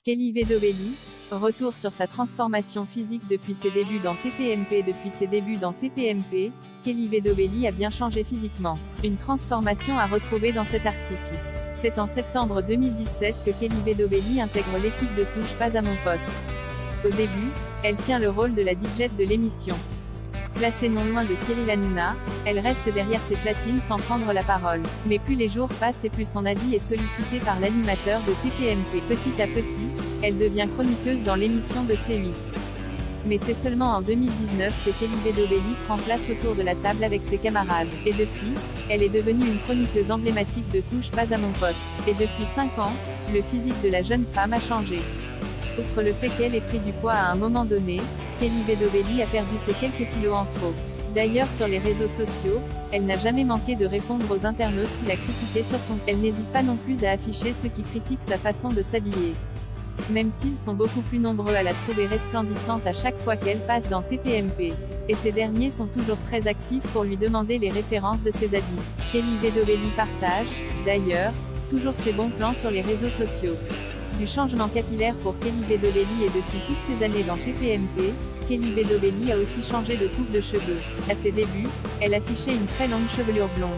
Kelly Vedobelli, retour sur sa transformation physique depuis ses débuts dans TPMP. Depuis ses débuts dans TPMP, Kelly Vedobelli a bien changé physiquement. Une transformation à retrouver dans cet article. C'est en septembre 2017 que Kelly Vedobelli intègre l'équipe de Touche pas à mon poste. Au début, elle tient le rôle de la DJ de l'émission. Placée non loin de Cyril Hanouna, elle reste derrière ses platines sans prendre la parole. Mais plus les jours passent et plus son avis est sollicité par l'animateur de TPMP. Petit à petit, elle devient chroniqueuse dans l'émission de C8. Mais c'est seulement en 2019 que Kelly Vedobelli prend place autour de la table avec ses camarades. Et depuis, elle est devenue une chroniqueuse emblématique de Touche pas à mon poste. Et depuis 5 ans, le physique de la jeune femme a changé. Outre le fait qu'elle ait pris du poids à un moment donné, Kelly Vedobelli a perdu ses quelques kilos en trop. D'ailleurs sur les réseaux sociaux, elle n'a jamais manqué de répondre aux internautes qui la critiquaient sur son. Elle n'hésite pas non plus à afficher ceux qui critiquent sa façon de s'habiller. Même s'ils sont beaucoup plus nombreux à la trouver resplendissante à chaque fois qu'elle passe dans TPMP. Et ces derniers sont toujours très actifs pour lui demander les références de ses habits. Kelly Vedobelli partage, d'ailleurs, toujours ses bons plans sur les réseaux sociaux. Du changement capillaire pour Kelly Vedobelli et depuis toutes ces années dans TPMP, Kelly Vedobelli a aussi changé de coupe de cheveux. À ses débuts, elle affichait une très longue chevelure blonde.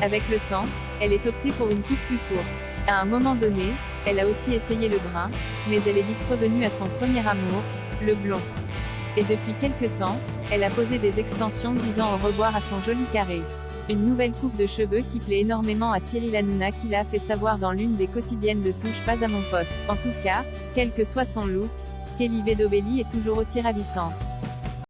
Avec le temps, elle est optée pour une coupe plus courte. À un moment donné, elle a aussi essayé le brun, mais elle est vite revenue à son premier amour, le blond. Et depuis quelque temps, elle a posé des extensions disant au revoir à son joli carré. Une nouvelle coupe de cheveux qui plaît énormément à Cyril Hanouna qui l'a fait savoir dans l'une des quotidiennes de Touche pas à mon poste. En tout cas, quel que soit son look, Kelly Vedobelli est toujours aussi ravissante.